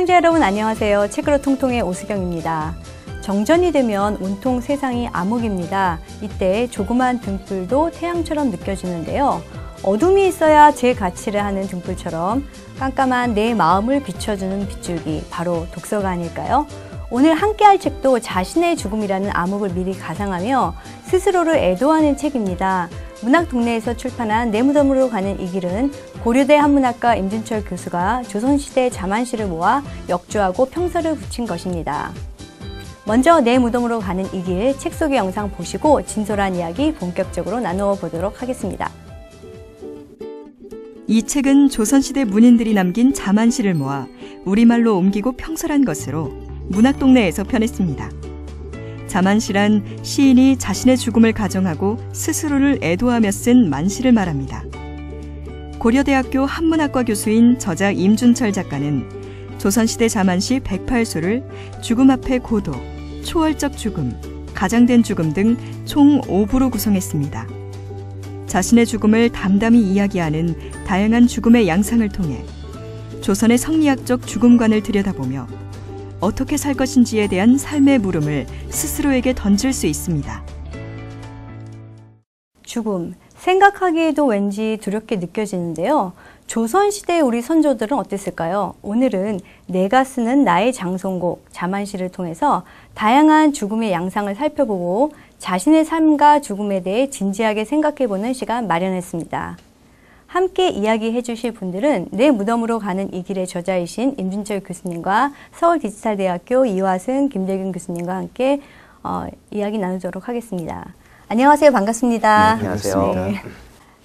애청자 여러분 안녕하세요. 책으로 통통의 오수경입니다. 정전이 되면 온통 세상이 암흑입니다. 이때 조그만 등불도 태양처럼 느껴지는데요. 어둠이 있어야 제 가치를 하는 등불처럼 깜깜한 내 마음을 비춰주는 빗줄기, 바로 독서가 아닐까요? 오늘 함께할 책도 자신의 죽음이라는 암흑을 미리 가상하며 스스로를 애도하는 책입니다. 문학동네에서 출판한 내 무덤으로 가는 이 길은 고려대 한문학과 임준철 교수가 조선시대 자만시를 모아 역주하고 평서를 붙인 것입니다. 먼저 내 무덤으로 가는 이 길 책 속의 영상 보시고 진솔한 이야기 본격적으로 나누어 보도록 하겠습니다. 이 책은 조선시대 문인들이 남긴 자만시를 모아 우리말로 옮기고 평설한 것으로 문학동네에서 펴냈습니다. 자만시란 시인이 자신의 죽음을 가정하고 스스로를 애도하며 쓴 만시를 말합니다. 고려대학교 한문학과 교수인 저자 임준철 작가는 조선시대 자만시 108수를 죽음 앞의 고도, 초월적 죽음, 가장된 죽음 등 총 5부로 구성했습니다. 자신의 죽음을 담담히 이야기하는 다양한 죽음의 양상을 통해 조선의 성리학적 죽음관을 들여다보며 어떻게 살 것인지에 대한 삶의 물음을 스스로에게 던질 수 있습니다. 죽음, 생각하기에도 왠지 두렵게 느껴지는데요. 조선시대 우리 선조들은 어땠을까요? 오늘은 내가 쓰는 나의 장송곡, 자만시를 통해서 다양한 죽음의 양상을 살펴보고 자신의 삶과 죽음에 대해 진지하게 생각해보는 시간 마련했습니다. 함께 이야기해 주실 분들은 내 무덤으로 가는 이 길의 저자이신 임준철 교수님과 서울디지털대학교 이화승, 김대균 교수님과 함께 이야기 나누도록 하겠습니다. 안녕하세요. 반갑습니다. 네, 안녕하세요. 네.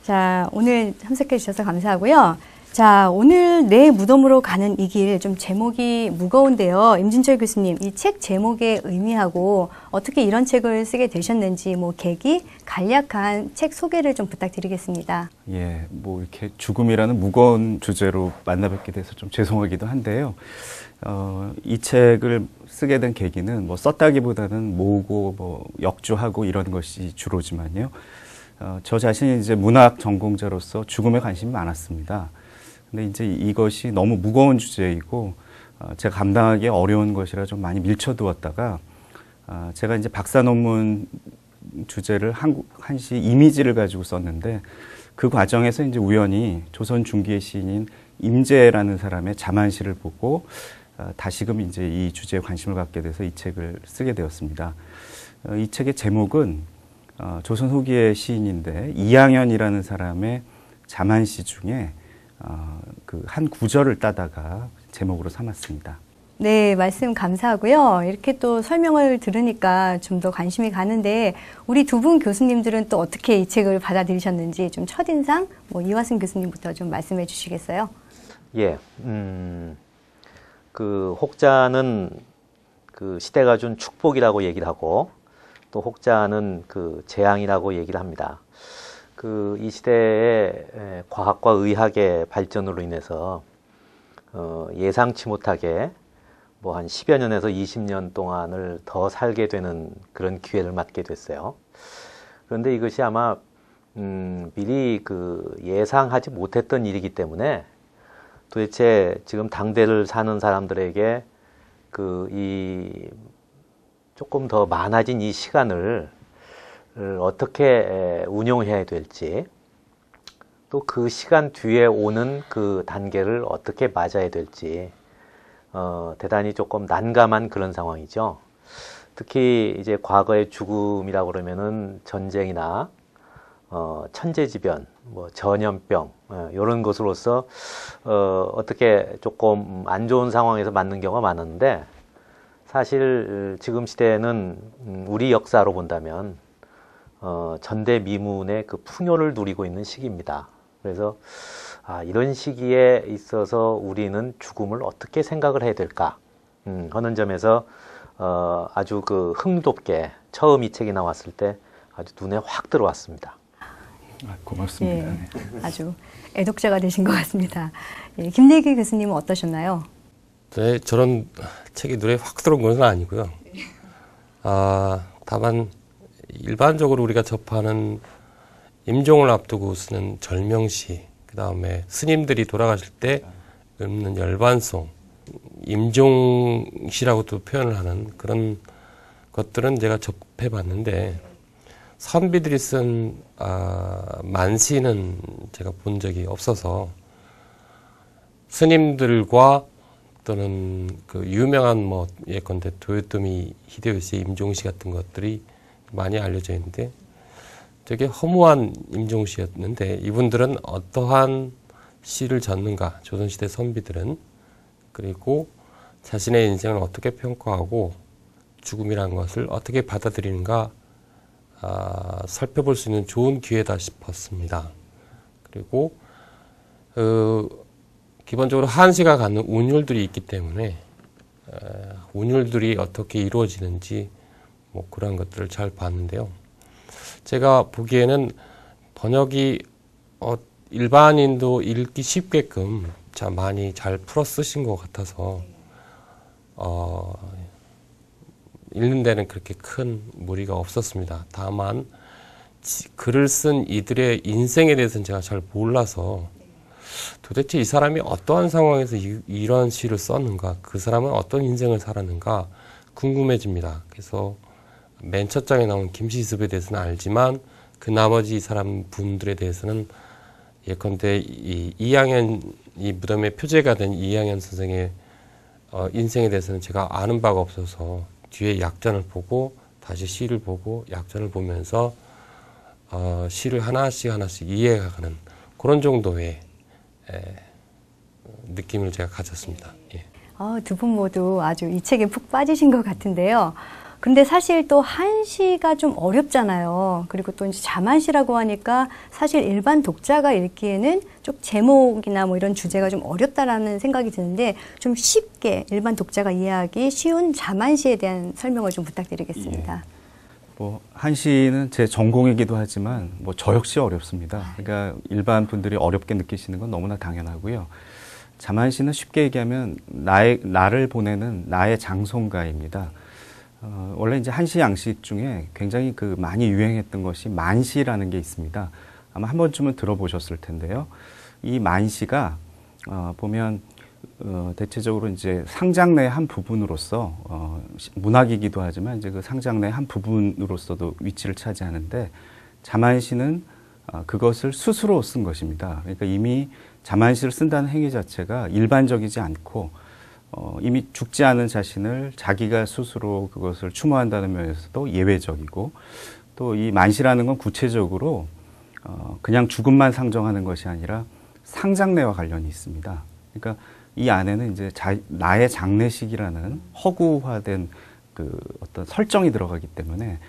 자, 오늘 참석해 주셔서 감사하고요. 자, 오늘 내 무덤으로 가는 이 길 좀 제목이 무거운데요. 임준철 교수님, 이 책 제목의 의미하고 어떻게 이런 책을 쓰게 되셨는지 계기, 간략한 책 소개를 좀 부탁드리겠습니다. 예, 이렇게 죽음이라는 무거운 주제로 만나뵙게 돼서 좀 죄송하기도 한데요. 이 책을 쓰게 된 계기는 썼다기보다는 모으고 역주하고 이런 것이 주로지만요. 저 자신이 이제 문학 전공자로서 죽음에 관심이 많았습니다. 근데 이제 이것이 너무 무거운 주제이고 제가 감당하기 어려운 것이라 좀 많이 밀쳐두었다가 제가 이제 박사 논문 주제를 한시 이미지를 가지고 썼는데 그 과정에서 이제 우연히 조선 중기의 시인인 임제라는 사람의 자만시를 보고 다시금 이제 이 주제에 관심을 갖게 돼서 이 책을 쓰게 되었습니다. 이 책의 제목은 조선 후기의 시인인데 이항현이라는 사람의 자만시 중에 그 한 구절을 따다가 제목으로 삼았습니다. 네, 말씀 감사하고요. 이렇게 또 설명을 들으니까 좀 더 관심이 가는데 우리 두 분 교수님들은 또 어떻게 이 책을 받아들이셨는지 좀 첫인상 이화승 교수님부터 좀 말씀해 주시겠어요? 예, 그 혹자는 그 시대가 준 축복이라고 얘기를 하고 또 혹자는 그 재앙이라고 얘기를 합니다. 이 시대의 과학과 의학의 발전으로 인해서 예상치 못하게 한 10여 년에서 20년 동안을 더 살게 되는 그런 기회를 맞게 됐어요. 그런데 이것이 아마 미리 예상하지 못했던 일이기 때문에 도대체 지금 당대를 사는 사람들에게 이 조금 더 많아진 이 시간을 어떻게 운용해야 될지 또 그 시간 뒤에 오는 그 단계를 어떻게 맞아야 될지 대단히 조금 난감한 그런 상황이죠. 특히 이제 과거의 죽음이라고 그러면은 전쟁이나 천재지변, 전염병 이런 것으로서 어떻게 조금 안 좋은 상황에서 맞는 경우가 많은데 사실 지금 시대에는 우리 역사로 본다면 전대미문의 그 풍요를 누리고 있는 시기입니다. 그래서 이런 시기에 있어서 우리는 죽음을 어떻게 생각을 해야 될까 하는 점에서 아주 흥미롭게 처음 이 책이 나왔을 때 아주 눈에 확 들어왔습니다. 고맙습니다. 예, 아주 애독자가 되신 것 같습니다. 예, 김대기 교수님은 어떠셨나요? 네, 저런 책이 눈에 확 들어온 건 아니고요. 다만 일반적으로 우리가 접하는 임종을 앞두고 쓰는 절명시, 그 다음에 스님들이 돌아가실 때 읊는 열반송, 임종시라고도 표현을 하는 그런 것들은 제가 접해봤는데 선비들이 쓴 만시는 제가 본 적이 없어서 스님들과 또는 그 유명한 뭐 예컨대 도요토미 히데요시 임종시 같은 것들이 많이 알려져 있는데 되게 허무한 임종시였는데 이분들은 어떠한 시를 졌는가, 조선시대 선비들은, 그리고 자신의 인생을 어떻게 평가하고 죽음이라는 것을 어떻게 받아들이는가 살펴볼 수 있는 좋은 기회다 싶었습니다. 그리고 기본적으로 한시가 갖는 운율들이 있기 때문에 운율들이 어떻게 이루어지는지 뭐 그런 것들을 잘 봤는데요. 제가 보기에는 번역이 일반인도 읽기 쉽게끔 참 많이 잘 풀어 쓰신 것 같아서 읽는 데는 그렇게 큰 무리가 없었습니다. 다만 글을 쓴 이들의 인생에 대해서는 제가 잘 몰라서 도대체 이 사람이 어떠한 상황에서 이런 시를 썼는가, 그 사람은 어떤 인생을 살았는가 궁금해집니다. 그래서 맨 첫 장에 나온 김시습에 대해서는 알지만 그 나머지 사람 분들에 대해서는 예컨대 이양현, 이 무덤의 표제가 된 이양현 선생의 인생에 대해서는 제가 아는 바가 없어서 뒤에 약전을 보고 다시 시를 보고 약전을 보면서 시를 하나씩 이해가는 그런 정도의 느낌을 제가 가졌습니다. 예. 두 분 모두 아주 이 책에 푹 빠지신 것 같은데요. 근데 사실 또 한시가 좀 어렵잖아요. 그리고 또 이제 자만시라고 하니까 사실 일반 독자가 읽기에는 좀 제목이나 뭐 이런 주제가 좀 어렵다라는 생각이 드는데 좀 쉽게 일반 독자가 이해하기 쉬운 자만시에 대한 설명을 좀 부탁드리겠습니다. 예. 뭐 한시는 제 전공이기도 하지만 뭐 저 역시 어렵습니다. 그러니까 일반 분들이 어렵게 느끼시는 건 너무나 당연하고요. 자만시는 쉽게 얘기하면 나를 보내는 나의 장송가입니다. 원래 이제 한시 양식 중에 굉장히 많이 유행했던 것이 만시라는 게 있습니다. 아마 한 번쯤은 들어보셨을 텐데요. 이 만시가 보면 대체적으로 이제 상장내의 한 부분으로서 문학이기도 하지만 이제 그 상장내의 한 부분으로서도 위치를 차지하는데 자만시는 그것을 스스로 쓴 것입니다. 그러니까 이미 자만시를 쓴다는 행위 자체가 일반적이지 않고 이미 죽지 않은 자신을 자기가 스스로 그것을 추모한다는 면에서도 예외적이고 또 이 만시라는 건 구체적으로 그냥 죽음만 상정하는 것이 아니라 상장례와 관련이 있습니다. 그러니까 이 안에는 이제 나의 장례식이라는 허구화된 어떤 설정이 들어가기 때문에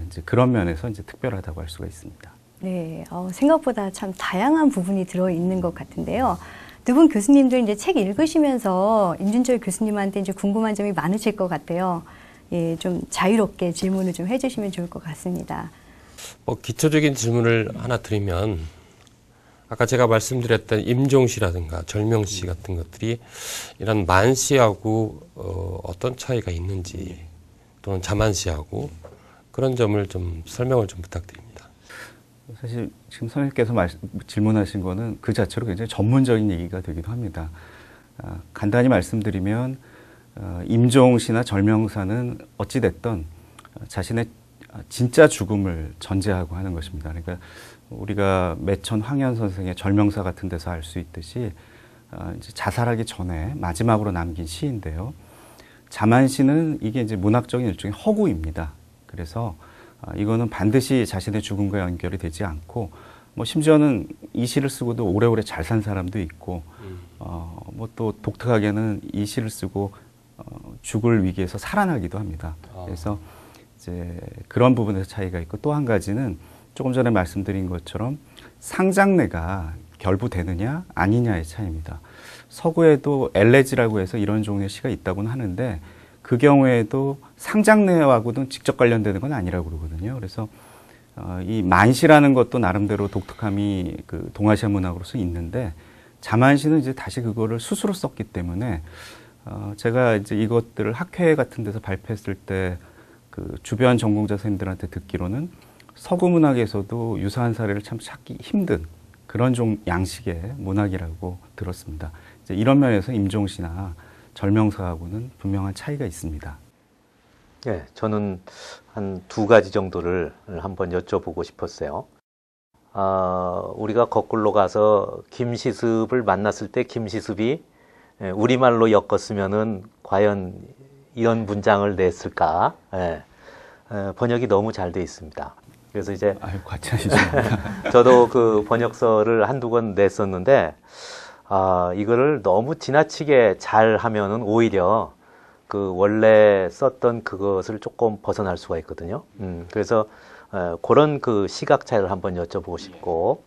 이제 그런 면에서 이제 특별하다고 할 수가 있습니다. 네, 생각보다 참 다양한 부분이 들어 있는 것 같은데요. 두 분 교수님들 이제 책 읽으시면서 임준철 교수님한테 이제 궁금한 점이 많으실 것 같아요. 예, 좀 자유롭게 질문을 좀 해주시면 좋을 것 같습니다. 기초적인 질문을 하나 드리면 아까 제가 말씀드렸던 임종시라든가 절명시 같은 것들이 이런 만시하고 어떤 차이가 있는지 또는 자만시하고 그런 점을 좀 설명을 좀 부탁드립니다. 사실 지금 선생님께서 질문하신 거는 그 자체로 굉장히 전문적인 얘기가 되기도 합니다. 간단히 말씀드리면 임종시나 절명사는 어찌됐든 자신의 진짜 죽음을 전제하고 하는 것입니다. 그러니까 우리가 매천 황현 선생의 절명사 같은 데서 알 수 있듯이 이제 자살하기 전에 마지막으로 남긴 시인데요. 자만시는 이게 이제 문학적인 일종의 허구입니다. 그래서 이거는 반드시 자신의 죽음과 연결이 되지 않고 뭐 심지어는 이 시를 쓰고도 오래오래 잘 산 사람도 있고 뭐 또 독특하게는 이 시를 쓰고 죽을 위기에서 살아나기도 합니다. 그래서 이제 그런 부분에서 차이가 있고 또 한 가지는 조금 전에 말씀드린 것처럼 상장례가 결부되느냐 아니냐의 차이입니다. 서구에도 엘레지라고 해서 이런 종류의 시가 있다고는 하는데 그 경우에도 상장례하고는 직접 관련되는 건 아니라고 그러거든요. 그래서 이 만시라는 것도 나름대로 독특함이 동아시아 문학으로서 있는데 자만시는 이제 다시 그거를 스스로 썼기 때문에 제가 이제 이것들을 학회 같은 데서 발표했을 때 주변 전공자 선생님들한테 듣기로는 서구 문학에서도 유사한 사례를 참 찾기 힘든 그런 양식의 문학이라고 들었습니다. 이제 이런 면에서 임종시나 절명사하고는 분명한 차이가 있습니다. 예, 저는 한 2가지 정도를 한번 여쭤보고 싶었어요. 우리가 거꾸로 가서 김시습을 만났을 때 김시습이 우리말로 엮었으면은 과연 이런 문장을 냈을까? 예, 번역이 너무 잘 돼 있습니다. 그래서 이제 아유, 과찬이죠. 저도 그 번역서를 한두 권 냈었는데 이거를 너무 지나치게 잘 하면은 오히려 그 원래 썼던 그것을 조금 벗어날 수가 있거든요. 그래서 그런 그 시각 차이를 한번 여쭤보고 싶고,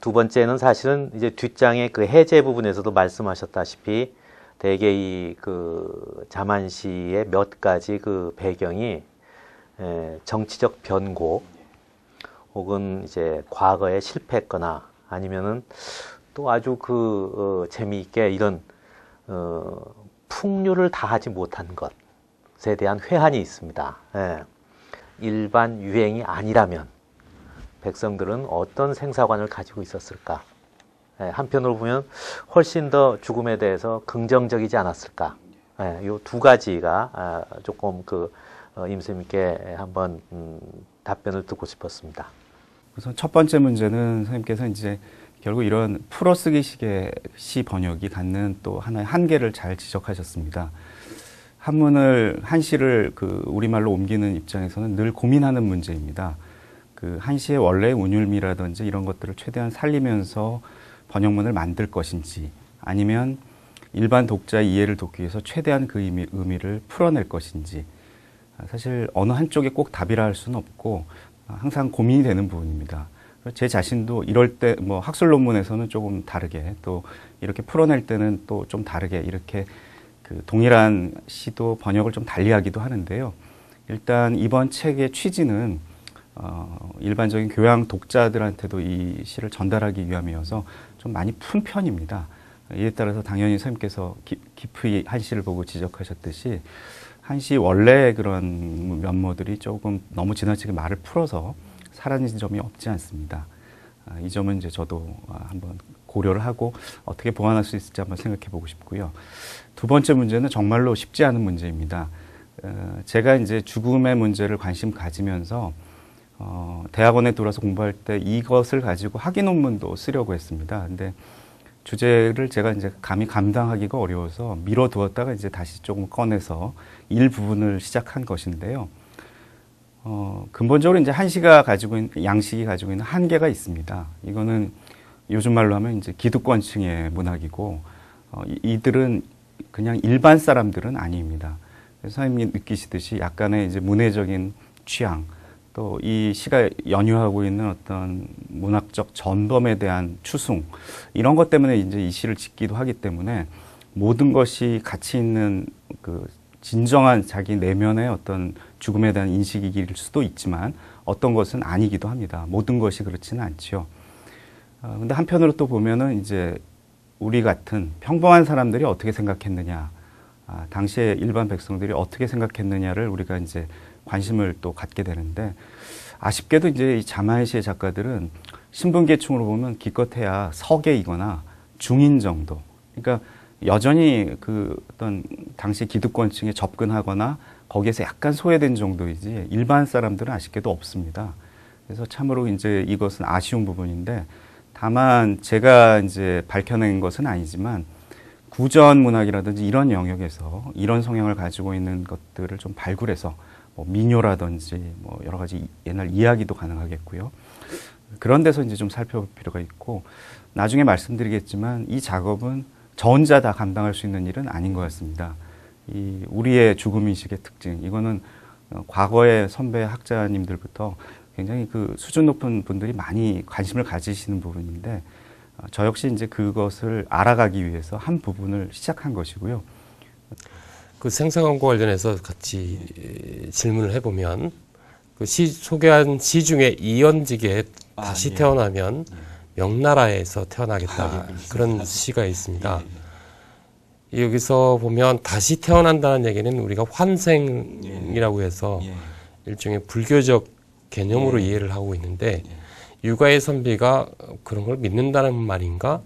두 번째는 사실은 이제 뒷장의 그 해제 부분에서도 말씀하셨다시피 대개 이 그 자만시의 몇 가지 그 배경이 정치적 변고 혹은 이제 과거에 실패했거나 아니면은 또 아주 재미있게 이런 풍류를 다하지 못한 것에 대한 회한이 있습니다. 일반 유행이 아니라면 백성들은 어떤 생사관을 가지고 있었을까? 한편으로 보면 훨씬 더 죽음에 대해서 긍정적이지 않았을까? 이 2가지가 조금 임 선생님께 한번 답변을 듣고 싶었습니다. 우선 첫 번째 문제는 선생님께서 이제 결국 이런 풀어쓰기식의 시 번역이 갖는 또 하나의 한계를 잘 지적하셨습니다. 한 시를 우리말로 옮기는 입장에서는 늘 고민하는 문제입니다. 한 시의 원래의 운율미라든지 이런 것들을 최대한 살리면서 번역문을 만들 것인지, 아니면 일반 독자의 이해를 돕기 위해서 최대한 그 의미를 풀어낼 것인지, 사실 어느 한쪽에 꼭 답이라 할 수는 없고 항상 고민이 되는 부분입니다. 제 자신도 이럴 때 학술 논문에서는 조금 다르게, 또 이렇게 풀어낼 때는 또 좀 다르게, 이렇게 동일한 시도 번역을 좀 달리하기도 하는데요. 일단 이번 책의 취지는 일반적인 교양 독자들한테도 이 시를 전달하기 위함이어서 좀 많이 푼 편입니다. 이에 따라서 당연히 선생님께서 깊이 한 시를 보고 지적하셨듯이 한 시 원래의 그런 면모들이 조금 너무 지나치게 말을 풀어서 사라진 점이 없지 않습니다. 이 점은 이제 저도 한번 고려를 하고 어떻게 보완할 수 있을지 한번 생각해 보고 싶고요. 두 번째 문제는 정말로 쉽지 않은 문제입니다. 제가 이제 죽음의 문제를 관심 가지면서 대학원에 들어와서 공부할 때 이것을 가지고 학위 논문도 쓰려고 했습니다. 근데 주제를 제가 이제 감히 감당하기가 어려워서 미뤄두었다가 이제 다시 조금 꺼내서 일부분을 시작한 것인데요. 근본적으로 이제 한시가 가지고 있는, 양식이 가지고 있는 한계가 있습니다. 이거는 요즘 말로 하면 이제 기득권층의 문학이고, 이들은 그냥 일반 사람들은 아닙니다. 선생님이 느끼시듯이 약간의 이제 문해적인 취향, 또 이 시가 연유하고 있는 어떤 문학적 전범에 대한 추승, 이런 것 때문에 이제 이 시를 짓기도 하기 때문에 모든 것이 가치 있는 진정한 자기 내면의 어떤 죽음에 대한 인식일 수도 있지만 어떤 것은 아니기도 합니다. 모든 것이 그렇지는 않지요. 근데 한편으로 또 보면은 이제 우리 같은 평범한 사람들이 어떻게 생각했느냐, 당시에 일반 백성들이 어떻게 생각했느냐를 우리가 이제 관심을 또 갖게 되는데, 아쉽게도 이제 이 자만시의 작가들은 신분계층으로 보면 기껏해야 서계이거나 중인 정도. 그러니까 여전히 어떤 당시 기득권층에 접근하거나 거기에서 약간 소외된 정도이지 일반 사람들은 아쉽게도 없습니다. 그래서 참으로 이제 이것은 아쉬운 부분인데, 다만 제가 이제 밝혀낸 것은 아니지만 구전 문학이라든지 이런 영역에서 이런 성향을 가지고 있는 것들을 좀 발굴해서 민요라든지 여러 가지 옛날 이야기도 가능하겠고요. 그런 데서 이제 좀 살펴볼 필요가 있고, 나중에 말씀드리겠지만 이 작업은 저 혼자 다 감당할 수 있는 일은 아닌 것 같습니다. 우리의 죽음인식의 특징, 이거는 과거의 선배 학자님들부터 굉장히 수준 높은 분들이 많이 관심을 가지시는 부분인데, 저 역시 이제 그것을 알아가기 위해서 한 부분을 시작한 것이고요. 그 생사관과 관련해서 같이 질문을 해보면, 소개한 시 중에 이연직에 다시 태어나면 명나라에서 태어나겠다, 그런 시가 있습니다. 여기서 보면 다시 태어난다는 얘기는 우리가 환생이라고 해서 일종의 불교적 개념으로 이해를 하고 있는데, 유가의 선비가 그런 걸 믿는다는 말인가?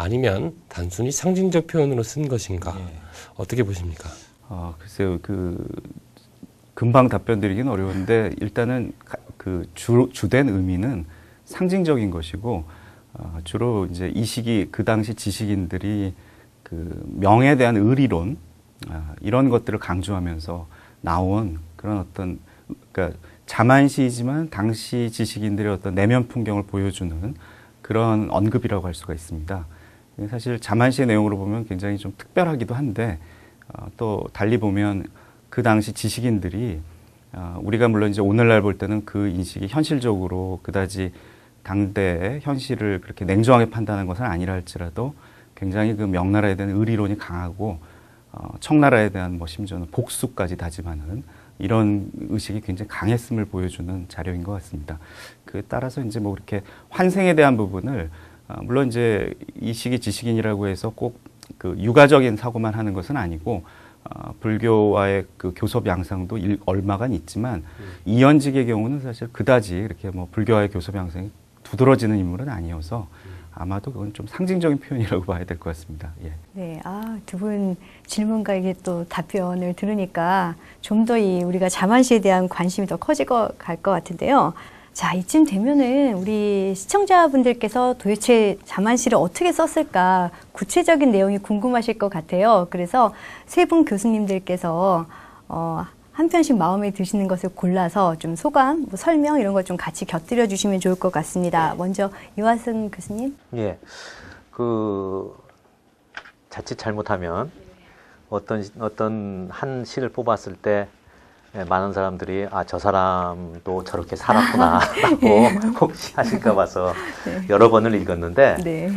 아니면 단순히 상징적 표현으로 쓴 것인가? 어떻게 보십니까? 글쎄요, 금방 답변 드리긴 어려운데, 일단은 주된 의미는 상징적인 것이고, 주로 이제 이 시기, 그 당시 지식인들이 명에 대한 의리론, 이런 것들을 강조하면서 나온 그런 어떤, 그러니까 자만시이지만 당시 지식인들의 어떤 내면 풍경을 보여주는 그런 언급이라고 할 수가 있습니다. 사실 자만시의 내용으로 보면 굉장히 좀 특별하기도 한데, 또 달리 보면 그 당시 지식인들이 우리가 물론 이제 오늘날 볼 때는 그 인식이 현실적으로 그다지 당대의 현실을 그렇게 냉정하게 판단하는 것은 아니라 할지라도 굉장히 그 명나라에 대한 의리론이 강하고 청나라에 대한 뭐 심지어는 복수까지 다짐하는 이런 의식이 굉장히 강했음을 보여주는 자료인 것 같습니다. 그에 따라서 이제 뭐 이렇게 환생에 대한 부분을 물론 이제 이 시기 지식인이라고 해서 꼭 그 육아적인 사고만 하는 것은 아니고 불교와의 그 교섭 양상도 얼마간 있지만 이현직의 경우는 사실 그다지 이렇게 뭐 불교와의 교섭 양상이 두드러지는 인물은 아니어서 아마도 그건 좀 상징적인 표현이라고 봐야 될 것 같습니다. 예. 네, 두 분 질문과 이게 또 답변을 들으니까 좀 더 우리가 자만시에 대한 관심이 더 커지고 갈 것 같은데요. 자, 이쯤 되면은 우리 시청자분들께서 도대체 자만시를 어떻게 썼을까 구체적인 내용이 궁금하실 것 같아요. 그래서 세 분 교수님들께서 한 편씩 마음에 드시는 것을 골라서 좀 소감, 뭐 설명 이런 것 좀 같이 곁들여 주시면 좋을 것 같습니다. 먼저 이화승 교수님. 예, 자칫 잘못하면 어떤 한 시를 뽑았을 때 많은 사람들이 저 사람도 저렇게 살았구나라고 혹시 하실까 봐서 네. 여러 번을 읽었는데 네.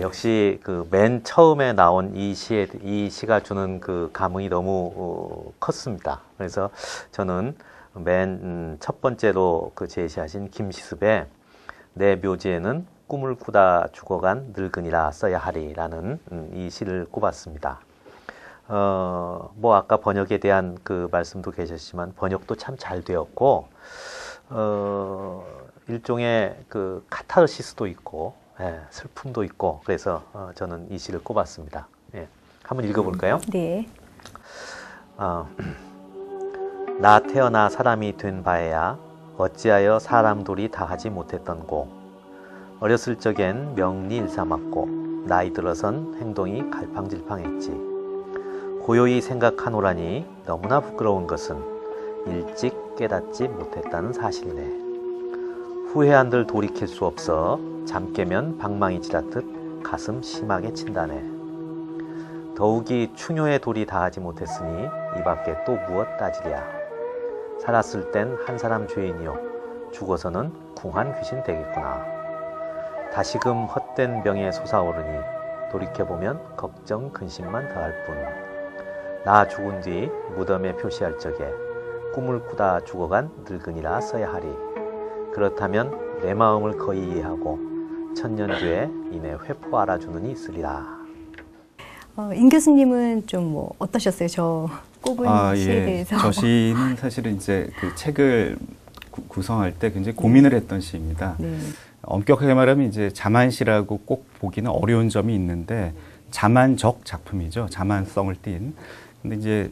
역시 맨 처음에 나온 이 시가 주는 그 감흥이 너무 컸습니다. 그래서 저는 맨 첫 번째로 제시하신 김시습의 내 묘지에는 꿈을 꾸다 죽어간 늙은이라 써야 하리라는 이 시를 꼽았습니다. 뭐 아까 번역에 대한 그 말씀도 계셨지만 번역도 참 잘 되었고 일종의 그 카타르시스도 있고 슬픔도 있고 그래서 저는 이 시를 꼽았습니다. 예, 한번 읽어볼까요? 네. 나 태어나 사람이 된 바에야 어찌하여 사람돌이 다 하지 못했던고. 어렸을 적엔 명리 일삼았고 나이 들어선 행동이 갈팡질팡했지. 고요히 생각하노라니 너무나 부끄러운 것은 일찍 깨닫지 못했다는 사실이네. 후회한들 돌이킬 수 없어 잠 깨면 방망이 찌라듯 가슴 심하게 친다네. 더욱이 충효의 돌이 다하지 못했으니 이 밖에 또 무엇 따지랴. 살았을 땐 한 사람 죄인이요 죽어서는 궁한 귀신 되겠구나. 다시금 헛된 병에 솟아오르니 돌이켜보면 걱정 근심만 더할 뿐. 나 죽은 뒤 무덤에 표시할 적에 꿈을 꾸다 죽어간 늙은이라 써야 하리. 그렇다면 내 마음을 거의 이해하고 천년 뒤에 이내 회포 알아주는 이 있으리라. 임 교수님은 좀 뭐 어떠셨어요? 저 꼽은 시에 대해서. 저 시는 사실은 이제 그 책을 구성할 때 굉장히 고민을 했던 시입니다. 네. 엄격하게 말하면 이제 자만시라고 꼭 보기는 어려운 점이 있는데 자만적 작품이죠. 자만성을 띤. 근데 이제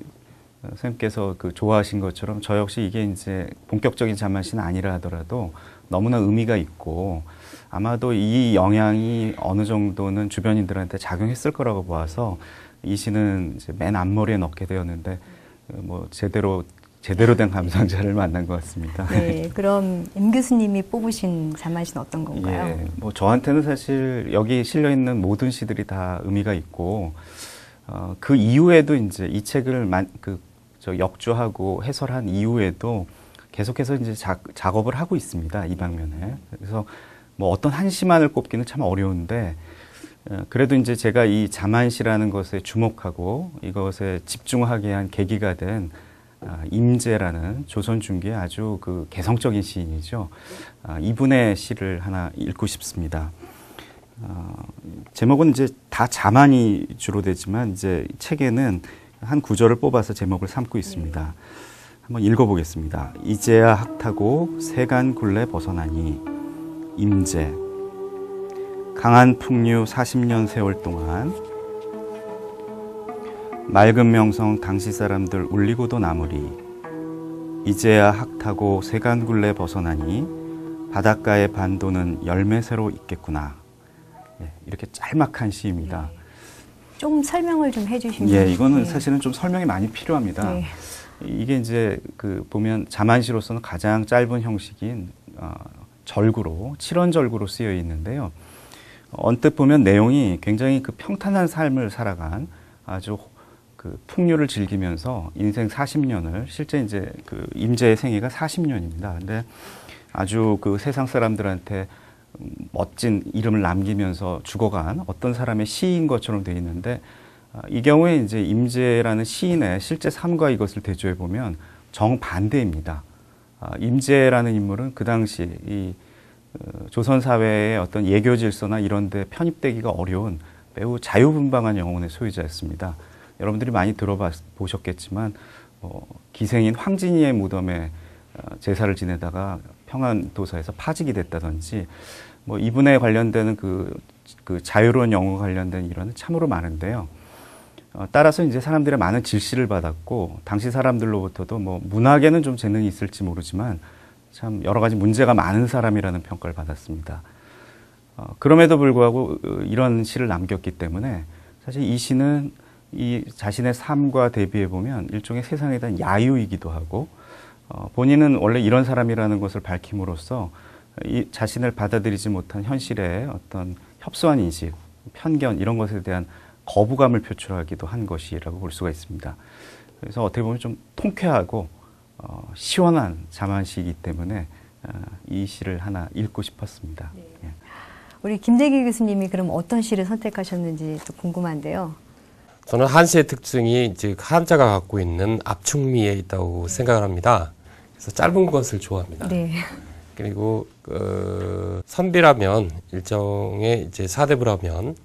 선생님께서 좋아하신 것처럼 저 역시 이게 이제 본격적인 자만시는 아니라 하더라도 너무나 의미가 있고 아마도 이 영향이 어느 정도는 주변인들한테 작용했을 거라고 봐서 이 시는 이제 맨 앞머리에 넣게 되었는데 뭐 제대로 된 감상자를 만난 것 같습니다. 네, 그럼 임 교수님이 뽑으신 자만시는 어떤 건가요? 예, 뭐 저한테는 사실 여기 실려 있는 모든 시들이 다 의미가 있고 그 이후에도 이제 이 책을 역주하고 해설한 이후에도 계속해서 이제 작업을 하고 있습니다. 이 방면에. 그래서 뭐 어떤 한 시만을 꼽기는 참 어려운데 그래도 이제 제가 이 자만시라는 것에 주목하고 이것에 집중하게 한 계기가 된 임제라는 조선 중기의 아주 그 개성적인 시인이죠. 이분의 시를 하나 읽고 싶습니다. 제목은 이제 다 자만이 주로 되지만 이제 책에는 한 구절을 뽑아서 제목을 삼고 있습니다. 한번 읽어보겠습니다. 이제야 학타고 세간 굴레 벗어나니 임제. 강한 풍류 40년 세월 동안 맑은 명성 당시 사람들 울리고도 나무리 이제야 학타고 세간굴레 벗어나니 바닷가의 반도는 열매새로 있겠구나. 이렇게 짤막한 시입니다. 좀 설명을 좀 해주시면. 예, 이거는 사실은 좀 설명이 많이 필요합니다. 네. 이게 이제 보면 자만시로서는 가장 짧은 형식인 절구로, 칠원절구로 쓰여 있는데요. 언뜻 보면 내용이 굉장히 평탄한 삶을 살아간 아주 풍류를 즐기면서 인생 40년을 실제 이제 임재의 생애가 40년입니다. 근데 아주 세상 사람들한테 멋진 이름을 남기면서 죽어간 어떤 사람의 시인 것처럼 되어 있는데 이 경우에 이제 임재라는 시인의 실제 삶과 이것을 대조해 보면 정반대입니다. 임재라는 인물은 그 당시 이 조선 사회의 어떤 예교 질서나 이런 데 편입되기가 어려운 매우 자유분방한 영혼의 소유자였습니다. 여러분들이 많이 들어보셨겠지만 기생인 황진이의 무덤에 제사를 지내다가 평안도사에서 파직이 됐다든지 이분에 관련되는 그 자유로운 영혼과 관련된 일화는 참으로 많은데요. 따라서 이제 사람들의 많은 질시를 받았고 당시 사람들로부터도 문학에는 좀 재능이 있을지 모르지만 참 여러 가지 문제가 많은 사람이라는 평가를 받았습니다. 그럼에도 불구하고 이런 시를 남겼기 때문에 사실 이 시는 이 자신의 삶과 대비해 보면 일종의 세상에 대한 야유이기도 하고 본인은 원래 이런 사람이라는 것을 밝힘으로써 이 자신을 받아들이지 못한 현실의 어떤 협소한 인식, 편견 이런 것에 대한 거부감을 표출하기도 한 것이라고 볼 수가 있습니다. 그래서 어떻게 보면 좀 통쾌하고 시원한 자만시이기 때문에 이 시를 하나 읽고 싶었습니다. 네. 예. 우리 김대기 교수님이 그럼 어떤 시를 선택하셨는지 또 궁금한데요. 저는 한시의 특징이 즉 한자가 갖고 있는 압축미에 있다고 생각을 합니다. 그래서 짧은 것을 좋아합니다. 네. 그리고 선비라면 일정의 이제 사대부라면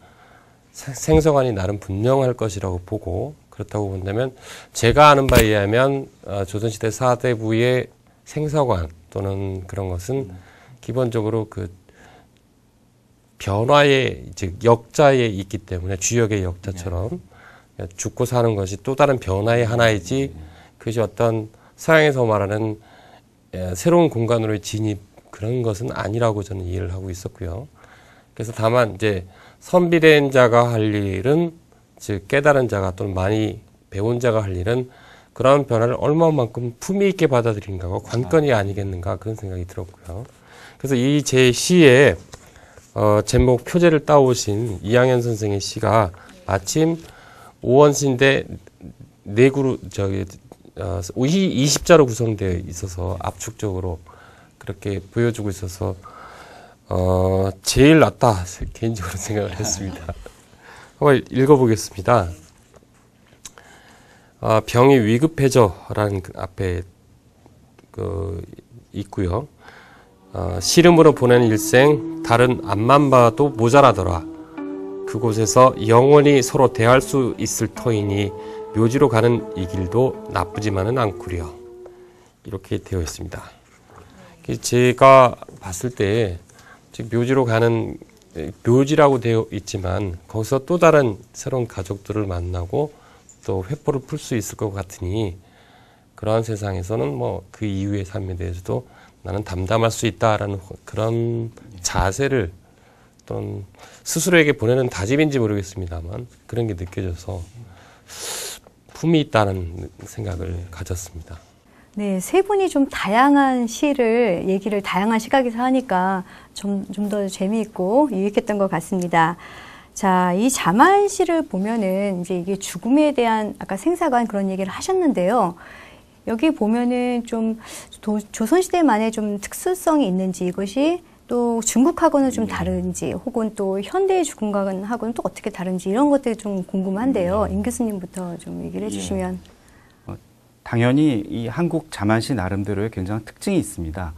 생성관이 나름 분명할 것이라고 보고 그렇다고 본다면 제가 아는 바에 의하면 조선시대 사대부의 생사관 또는 그런 것은 기본적으로 변화의 즉 역자에 있기 때문에 주역의 역자처럼 죽고 사는 것이 또 다른 변화의 하나이지 그것이 어떤 서양에서 말하는 새로운 공간으로의 진입 그런 것은 아니라고 저는 이해를 하고 있었고요. 그래서 다만 이제 선비된 자가 할 일은 즉 깨달은 자가 또는 많이 배운 자가 할 일은 그런 변화를 얼마만큼 품위 있게 받아들인가가 관건이 아니겠는가 그런 생각이 들었고요. 그래서 이 제 시에 제목 표제를 따오신 이항현 선생의 시가 마침 오원시인데 네 그룹 20자로 구성되어 있어서 압축적으로 그렇게 보여주고 있어서 제일 낫다 개인적으로 생각을 했습니다. 한번 읽어보겠습니다. 병이 위급해져라는 앞에 있고요. 시름으로 보낸 일생 다른 앞만 봐도 모자라더라. 그곳에서 영원히 서로 대할 수 있을 터이니 묘지로 가는 이 길도 나쁘지만은 않구려. 이렇게 되어 있습니다. 제가 봤을 때 즉 묘지로 가는 묘지라고 되어 있지만 거기서 또 다른 새로운 가족들을 만나고 또 회포를 풀 수 있을 것 같으니 그러한 세상에서는 그 이후의 삶에 대해서도 나는 담담할 수 있다라는 그런 자세를 또는 스스로에게 보내는 다짐인지 모르겠습니다만 그런 게 느껴져서 품이 있다는 생각을 가졌습니다. 네, 세 분이 좀 다양한 얘기를 다양한 시각에서 하니까 좀 더 재미있고 유익했던 것 같습니다. 자, 이 자만시를 보면은 이제 이게 죽음에 대한 아까 생사관 그런 얘기를 하셨는데요. 여기 보면은 좀 조선시대만의 좀 특수성이 있는지 이것이 또 중국하고는 좀 다른지 혹은 또 현대의 죽음과는 또 어떻게 다른지 이런 것들이 좀 궁금한데요. 임 교수님부터 좀 얘기를 해주시면. 당연히 이 한국 자만시 나름대로의 굉장한 특징이 있습니다.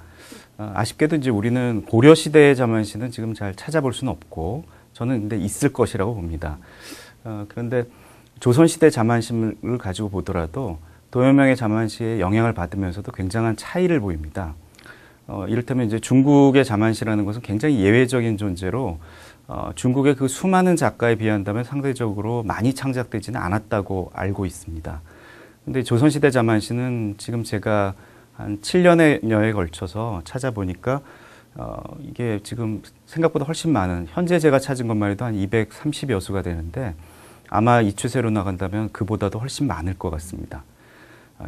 아쉽게도 이제 우리는 고려 시대의 자만시는 지금 잘 찾아볼 수는 없고 저는 근데 있을 것이라고 봅니다. 그런데 조선시대 자만시를 가지고 보더라도 도요명의 자만시에 영향을 받으면서도 굉장한 차이를 보입니다. 이를테면 이제 중국의 자만시라는 것은 굉장히 예외적인 존재로 중국의 그 수많은 작가에 비한다면 상대적으로 많이 창작되지는 않았다고 알고 있습니다. 근데 조선시대 자만시는 지금 제가 한 7년여에 걸쳐서 찾아보니까 이게 지금 생각보다 훨씬 많은, 현재 제가 찾은 것만 해도 한 230여 수가 되는데 아마 이 추세로 나간다면 그보다도 훨씬 많을 것 같습니다.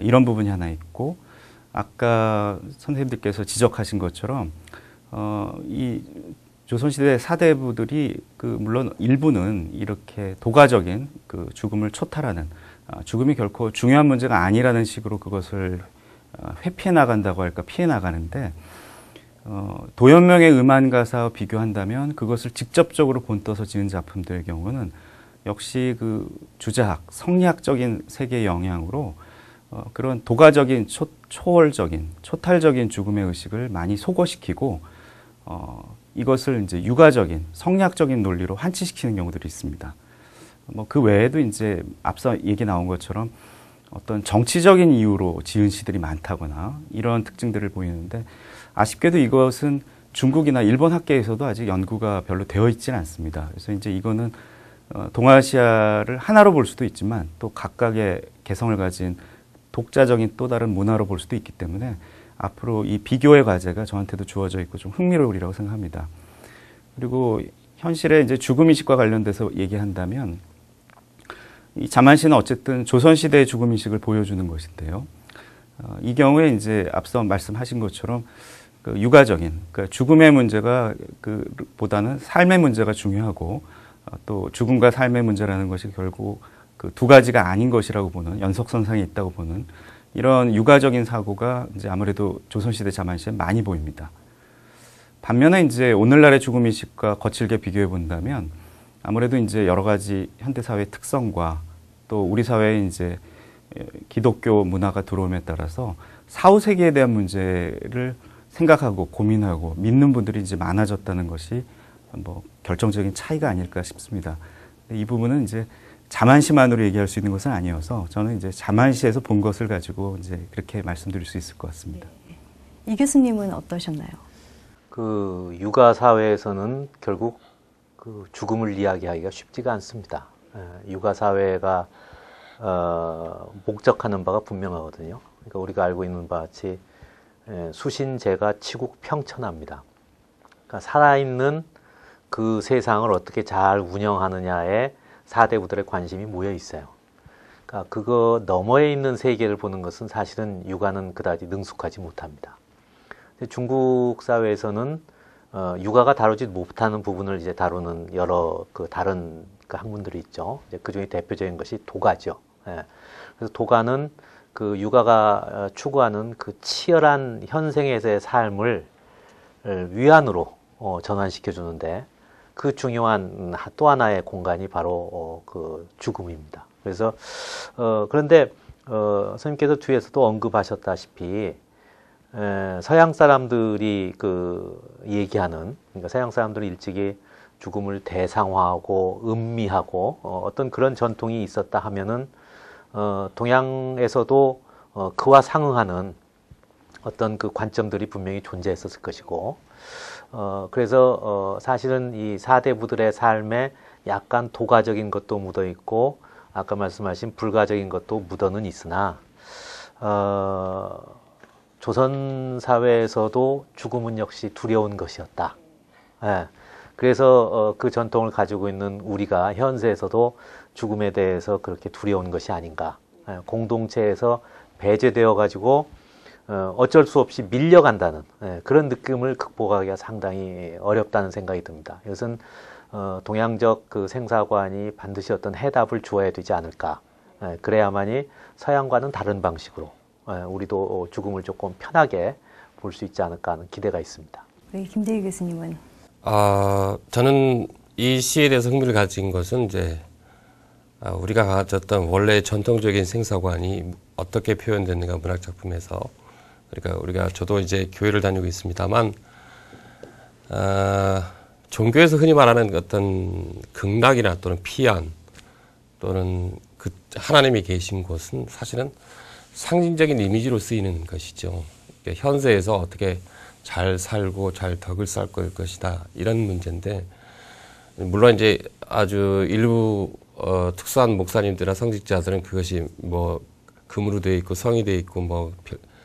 이런 부분이 하나 있고, 아까 선생님들께서 지적하신 것처럼 이 조선시대 사대부들이 물론 일부는 이렇게 도가적인 그 죽음을 초탈하는, 죽음이 결코 중요한 문제가 아니라는 식으로 그것을 회피해 나간다고 할까, 피해 나가는데, 도연명의 음안가사와 비교한다면 그것을 직접적으로 본떠서 지은 작품들의 경우는 역시 그 주자학, 성리학적인 세계의 영향으로 그런 도가적인, 초월적인, 초탈적인 죽음의 의식을 많이 소거시키고 이것을 이제 유가적인, 성리학적인 논리로 환치시키는 경우들이 있습니다. 뭐 그 외에도 이제 앞서 얘기 나온 것처럼 어떤 정치적인 이유로 지은 시들이 많다거나 이런 특징들을 보이는데, 아쉽게도 이것은 중국이나 일본 학계에서도 아직 연구가 별로 되어 있지는 않습니다. 그래서 이제 이거는 동아시아를 하나로 볼 수도 있지만 또 각각의 개성을 가진 독자적인 또 다른 문화로 볼 수도 있기 때문에 앞으로 이 비교의 과제가 저한테도 주어져 있고 좀 흥미로우리라고 생각합니다. 그리고 현실의 이제 죽음의식과 관련돼서 얘기한다면, 이 자만시는 어쨌든 조선시대의 죽음의식을 보여주는 것인데요. 이 경우에 이제 앞서 말씀하신 것처럼 그 유가적인, 그러니까 죽음의 문제가 보다는 삶의 문제가 중요하고, 또 죽음과 삶의 문제라는 것이 결국 그 두 가지가 아닌 것이라고 보는, 연속선상에 있다고 보는 이런 유가적인 사고가 이제 아무래도 조선시대 자만시에 많이 보입니다. 반면에 이제 오늘날의 죽음의식과 거칠게 비교해 본다면 아무래도 이제 여러 가지 현대사회의 특성과 또 우리 사회에 이제 기독교 문화가 들어옴에 따라서 사후세계에 대한 문제를 생각하고 고민하고 믿는 분들이 이제 많아졌다는 것이 뭐 결정적인 차이가 아닐까 싶습니다. 이 부분은 이제 자만시만으로 얘기할 수 있는 것은 아니어서 저는 이제 자만시에서 본 것을 가지고 이제 그렇게 말씀드릴 수 있을 것 같습니다. 이 교수님은 어떠셨나요? 그 유가 사회에서는 결국 그 죽음을 이야기하기가 쉽지가 않습니다. 유가 사회가 목적하는 바가 분명하거든요. 그러니까 우리가 알고 있는 바와 같이 수신제가 치국 평천합니다. 그러니까 살아있는 그 세상을 어떻게 잘 운영하느냐에 사대부들의 관심이 모여 있어요. 그러니까 그거 너머에 있는 세계를 보는 것은 사실은 유가는 그다지 능숙하지 못합니다. 중국 사회에서는 유가가 다루지 못하는 부분을 이제 다루는 여러 그 다른 그 학문들이 있죠. 이제 그 중에 대표적인 것이 도가죠. 예. 그래서 도가는 그 유가가 추구하는 그 치열한 현생에서의 삶을 위안으로 전환시켜 주는데, 그 중요한 또 하나의 공간이 바로 그 죽음입니다. 그래서 그런데 선생님께서 뒤에서도 언급하셨다시피 서양 사람들이 그 얘기하는, 그러니까 서양 사람들이 일찍이 죽음을 대상화하고 음미하고 어떤 그런 전통이 있었다 하면은 동양에서도 그와 상응하는 어떤 그 관점들이 분명히 존재했었을 것이고, 그래서 사실은 이 사대부들의 삶에 약간 도가적인 것도 묻어 있고 아까 말씀하신 불가적인 것도 묻어는 있으나 조선 사회에서도 죽음은 역시 두려운 것이었다. 예. 그래서 그 전통을 가지고 있는 우리가 현세에서도 죽음에 대해서 그렇게 두려운 것이 아닌가. 예. 공동체에서 배제되어 가지고 어쩔 수 없이 밀려간다는 그런 느낌을 극복하기가 상당히 어렵다는 생각이 듭니다. 이것은 동양적 그 생사관이 반드시 어떤 해답을 주어야 되지 않을까. 그래야만이 서양과는 다른 방식으로 우리도 죽음을 조금 편하게 볼 수 있지 않을까 하는 기대가 있습니다. 네, 김대희 교수님은? 저는 이 시에 대해서 흥미를 가진 것은 이제 우리가 가졌던 원래 전통적인 생사관이 어떻게 표현됐는가 문학 작품에서. 그러니까 저도 이제 교회를 다니고 있습니다만 종교에서 흔히 말하는 어떤 극락이나 또는 피안 또는 그 하나님이 계신 곳은 사실은 상징적인 이미지로 쓰이는 것이죠. 그러니까 현세에서 어떻게 잘 살고 잘 덕을 쌓을 것이다 이런 문제인데, 물론 이제 아주 일부 특수한 목사님들이나 성직자들은 그것이 뭐 금으로 되어 있고 성이 되어 있고 뭐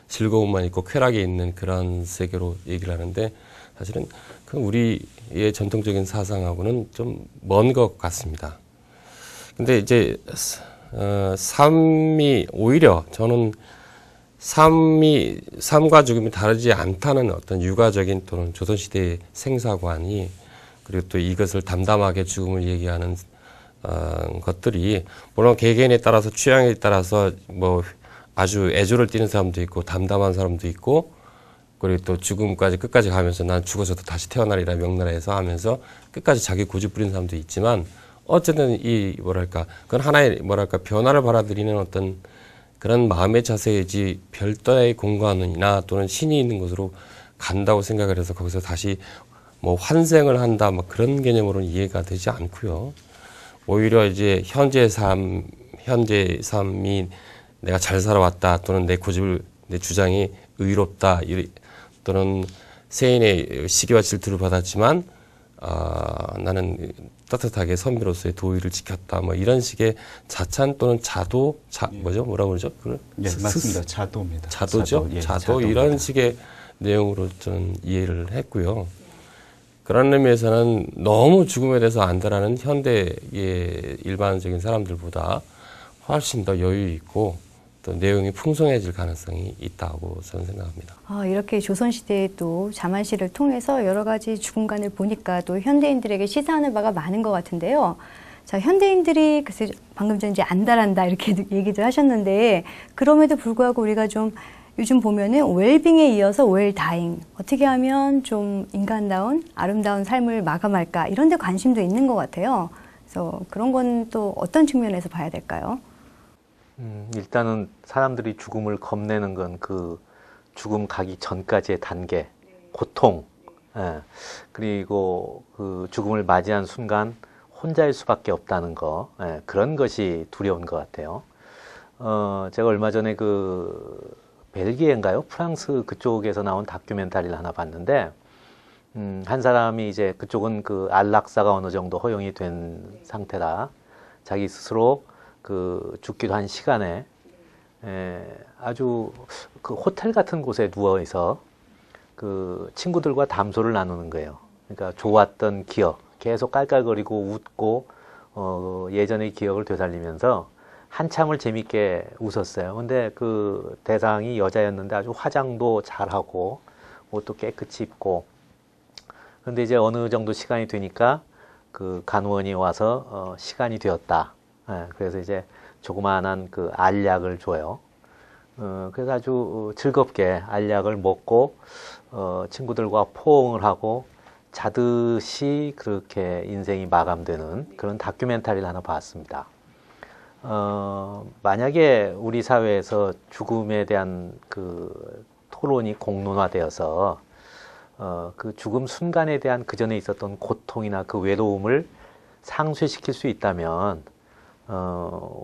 즐거움만 있고 쾌락이 있는 그런 세계로 얘기를 하는데 사실은 그 우리의 전통적인 사상하고는 좀 먼 것 같습니다. 근데 이제 삶이 오히려 저는 삶과 죽음이 다르지 않다는 어떤 유가적인 또는 조선시대의 생사관이 그리고 또 이것을 담담하게 죽음을 얘기하는 것들이 물론 개개인에 따라서 취향에 따라서 뭐 아주 애조를 띠는 사람도 있고 담담한 사람도 있고 그리고 또 죽음까지 끝까지 가면서 난 죽어서도 다시 태어나리라 명나라에서 하면서 끝까지 자기 고집 부리는 사람도 있지만 어쨌든 이 뭐랄까 그건 하나의 뭐랄까 변화를 받아들이는 어떤 그런 마음의 자세이지 별도의 공간이나 또는 신이 있는 곳으로 간다고 생각을 해서 거기서 다시 뭐 환생을 한다 뭐 그런 개념으로는 이해가 되지 않고요. 오히려 이제 현재 삶이 내가 잘 살아왔다 또는 내 고집을 내 주장이 의롭다 또는 세인의 시기와 질투를 받았지만 나는 따뜻하게 선비로서의 도의를 지켰다 뭐 이런 식의 자찬 또는 뭐라고 그러죠? 예, 맞습니다. 자도입니다. 자도죠. 예, 자도 이런 식의 내용으로 저는 이해를 했고요. 그런 의미에서는 너무 죽음에 대해서 안다라는 현대의 일반적인 사람들보다 훨씬 더 여유 있고 또 내용이 풍성해질 가능성이 있다고 저는 생각합니다. 이렇게 조선시대에 또 자만시를 통해서 여러 가지 죽음관을 보니까 또 현대인들에게 시사하는 바가 많은 것 같은데요. 자, 현대인들이 글쎄 방금 전에 이제 안달한다 이렇게 얘기들 하셨는데 그럼에도 불구하고 우리가 좀 요즘 보면은 웰빙에 이어서 웰다잉 어떻게 하면 좀 인간다운 아름다운 삶을 마감할까 이런 데 관심도 있는 것 같아요. 그래서 그런 건 또 어떤 측면에서 봐야 될까요? 일단은 사람들이 죽음을 겁내는 건 그 죽음 가기 전까지의 단계, 고통, 그리고 그 죽음을 맞이한 순간 혼자일 수밖에 없다는 거, 그런 것이 두려운 것 같아요. 제가 얼마 전에 벨기에인가요? 프랑스 그쪽에서 나온 다큐멘터리를 하나 봤는데, 한 사람이 이제 그쪽은 그 안락사가 어느 정도 허용이 된 상태라 자기 스스로 죽기도 한 시간에 아주 그 호텔 같은 곳에 누워서 그 친구들과 담소를 나누는 거예요. 그러니까 좋았던 기억, 계속 깔깔거리고 웃고 예전의 기억을 되살리면서 한참을 재밌게 웃었어요. 근데 그 대상이 여자였는데 아주 화장도 잘하고 옷도 깨끗이 입고 그런데 이제 어느 정도 시간이 되니까 그 간호원이 와서 시간이 되었다. 그래서 이제 조그마한 그 알약을 줘요. 그래서 아주 즐겁게 알약을 먹고 친구들과 포옹을 하고 자듯이 그렇게 인생이 마감되는 그런 다큐멘터리를 하나 봤습니다. 만약에 우리 사회에서 죽음에 대한 그 토론이 공론화되어서 그 죽음 순간에 대한 그 전에 있었던 고통이나 그 외로움을 상쇄시킬 수 있다면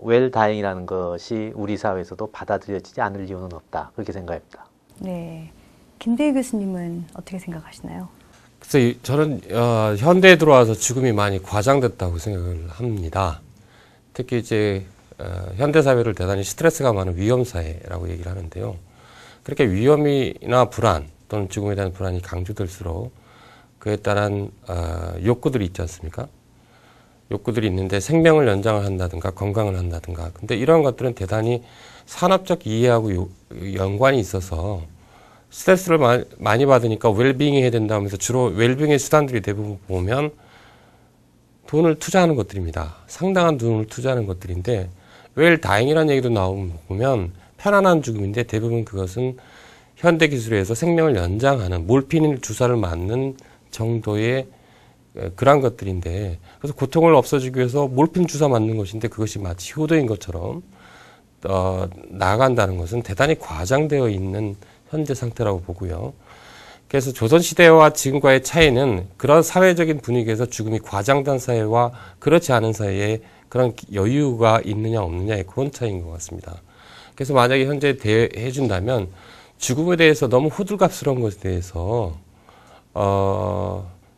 웰다잉이라는 것이 우리 사회에서도 받아들여지지 않을 이유는 없다. 그렇게 생각합니다. 네, 김대희 교수님은 어떻게 생각하시나요? 그래서 저는 현대에 들어와서 죽음이 많이 과장됐다고 생각을 합니다. 특히 이제 현대 사회를 대단히 스트레스가 많은 위험 사회라고 얘기를 하는데요. 그렇게 위험이나 불안 또는 죽음에 대한 불안이 강조될수록 그에 따른 욕구들이 있지 않습니까? 욕구들이 있는데 생명을 연장을 한다든가 건강을 한다든가 근데 이런 것들은 대단히 산업적 이해하고 연관이 있어서 스트레스를 많이 받으니까 웰빙이 해야 된다 하면서 주로 웰빙의 수단들이 대부분 보면 돈을 투자하는 것들입니다. 상당한 돈을 투자하는 것들인데 웰다잉이라는 얘기도 나오면 편안한 죽음인데 대부분 그것은 현대 기술에서 생명을 연장하는 몰핀 주사를 맞는 정도의 그런 것들인데 그래서 고통을 없애주기 위해서 몰핀 주사 맞는 것인데 그것이 마치 효도인 것처럼 나아간다는 것은 대단히 과장되어 있는 현재 상태라고 보고요. 그래서 조선시대와 지금과의 차이는 그런 사회적인 분위기에서 죽음이 과장된 사회와 그렇지 않은 사회에 그런 여유가 있느냐 없느냐의 그런 차이인 것 같습니다. 그래서 만약에 현재 대해준다면 죽음에 대해서 너무 호들갑스러운 것에 대해서